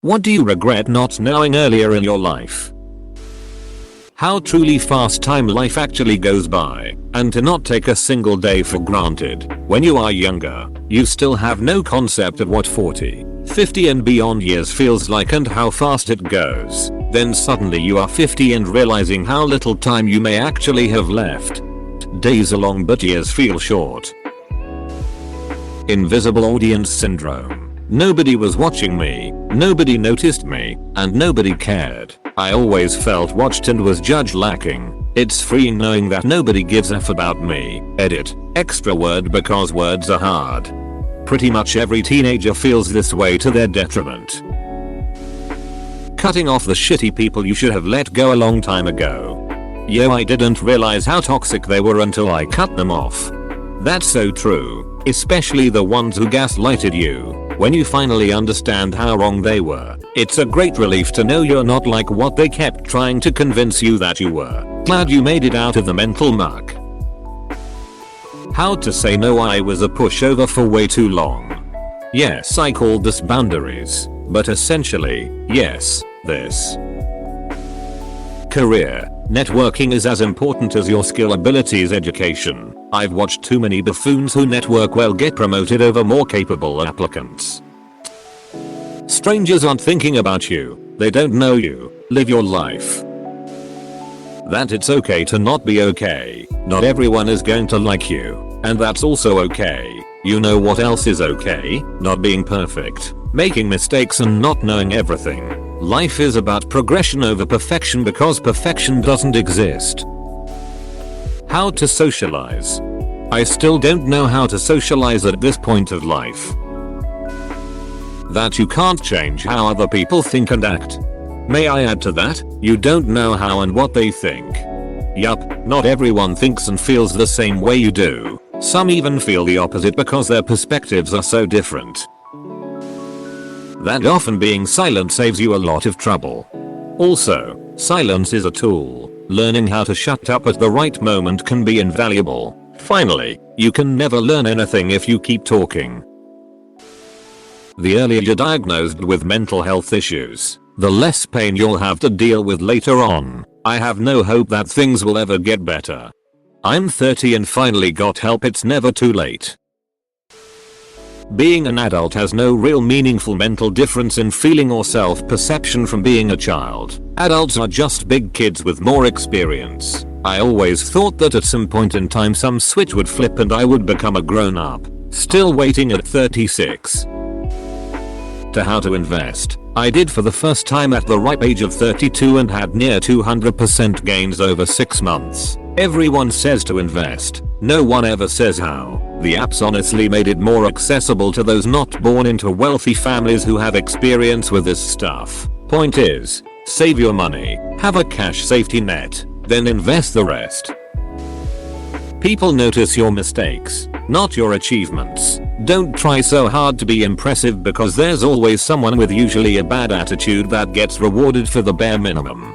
What do you regret not knowing earlier in your life? How truly fast time life actually goes by, and to not take a single day for granted. When you are younger, you still have no concept of what 40, 50 and beyond years feels like and how fast it goes. Then suddenly you are 50 and realizing how little time you may actually have left. Days are long but years feel short. Invisible audience syndrome. Nobody was watching me, nobody noticed me, and nobody cared. I always felt watched and was judged lacking. It's freeing knowing that nobody gives a f about me. Edit. Extra word because words are hard. Pretty much every teenager feels this way to their detriment. Cutting off the shitty people you should have let go a long time ago. Yo, I didn't realize how toxic they were until I cut them off. That's so true, especially the ones who gaslighted you. When you finally understand how wrong they were, it's a great relief to know you're not like what they kept trying to convince you that you were. Glad you made it out of the mental muck. How to say no. I was a pushover for way too long. Yes, I called this boundaries, but essentially, yes, this. Career. Networking is as important as your skill, abilities, education. I've watched too many buffoons who network well get promoted over more capable applicants. Strangers aren't thinking about you. They don't know you. Live your life. That it's okay to not be okay. Not everyone is going to like you, and that's also okay. You know what else is okay? Not being perfect, making mistakes and not knowing everything. Life is about progression over perfection because perfection doesn't exist. How to socialize. I still don't know how to socialize at this point of life. That you can't change how other people think and act. May I add to that, you don't know how and what they think. Yup, not everyone thinks and feels the same way you do. Some even feel the opposite because their perspectives are so different. That often being silent saves you a lot of trouble. Also, silence is a tool. Learning how to shut up at the right moment can be invaluable. Finally, you can never learn anything if you keep talking. The earlier you're diagnosed with mental health issues, the less pain you'll have to deal with later on. I have no hope that things will ever get better. I'm 30 and finally got help. It's never too late. Being an adult has no real meaningful mental difference in feeling or self-perception from being a child. Adults are just big kids with more experience. I always thought that at some point in time some switch would flip and I would become a grown-up. Still waiting at 36. To how to invest. I did for the first time at the ripe age of 32 and had near 200% gains over 6 months. Everyone says to invest. No one ever says how. The apps honestly made it more accessible to those not born into wealthy families who have experience with this stuff. Point is, save your money, have a cash safety net, then invest the rest. People notice your mistakes, not your achievements. Don't try so hard to be impressive because there's always someone with usually a bad attitude that gets rewarded for the bare minimum.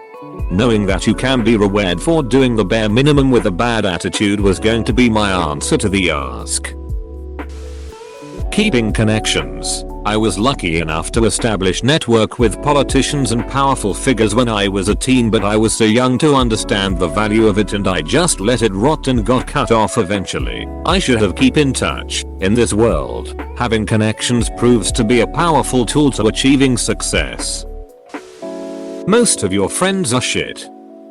Knowing that you can be rewarded for doing the bare minimum with a bad attitude was going to be my answer to the ask. Keeping connections. I was lucky enough to establish network with politicians and powerful figures when I was a teen, but I was so young to understand the value of it and I just let it rot and got cut off eventually. I should have keep in touch. In this world, having connections proves to be a powerful tool to achieving success. Most of your friends are shit.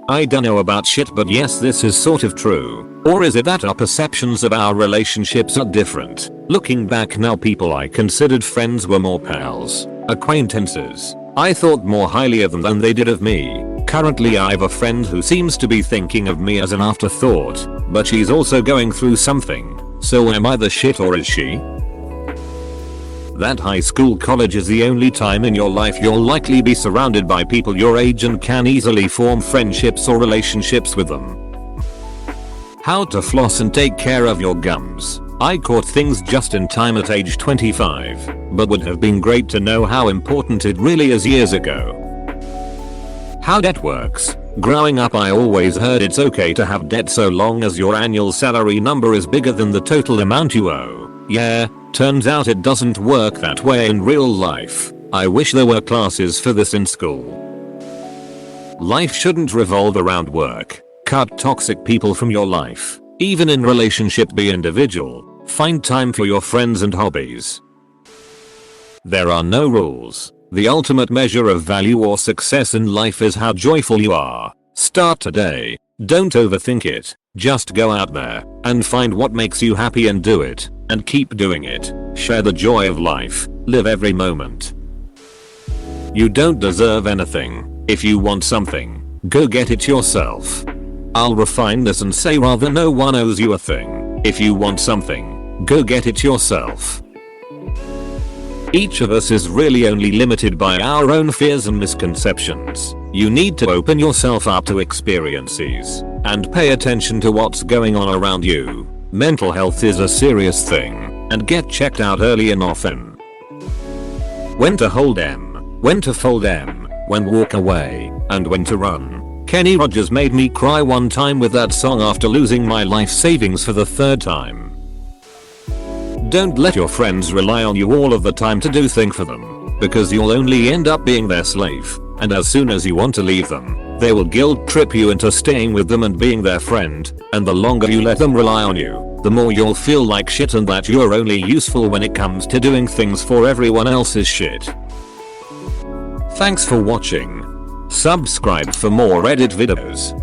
I don't know about shit, but yes, this is sort of true. Or is it that our perceptions of our relationships are different? Looking back now, people I considered friends were more pals, acquaintances. I thought more highly of them than they did of me. Currently I have a friend who seems to be thinking of me as an afterthought, but she's also going through something. So am I the shit or is she? That high school, college is the only time in your life you'll likely be surrounded by people your age and can easily form friendships or relationships with them. How to floss and take care of your gums. I caught things just in time at age 25, but would have been great to know how important it really is years ago. How debt works. Growing up I always heard it's okay to have debt so long as your annual salary number is bigger than the total amount you owe. Yeah, turns out it doesn't work that way in real life. I wish there were classes for this in school. Life shouldn't revolve around work. Cut toxic people from your life. Even in relationship, be individual. Find time for your friends and hobbies. There are no rules. The ultimate measure of value or success in life is how joyful you are. Start today. Don't overthink it. Just go out there and find what makes you happy and do it. And keep doing it. Share the joy of life. Live every moment. You don't deserve anything. If you want something, go get it yourself. I'll refine this and say rather no one owes you a thing. If you want something, go get it yourself. Each of us is really only limited by our own fears and misconceptions. You need to open yourself up to experiences and pay attention to what's going on around you. Mental health is a serious thing, and get checked out early and often. When to hold M, when to fold M, when walk away, and when to run. Kenny Rogers made me cry one time with that song after losing my life savings for the third time. Don't let your friends rely on you all of the time to do things for them, because you'll only end up being their slave, and as soon as you want to leave them, they will guilt trip you into staying with them and being their friend, and the longer you let them rely on you, the more you'll feel like shit and that you're only useful when it comes to doing things for everyone else's shit. Thanks for watching. Subscribe for more Reddit videos.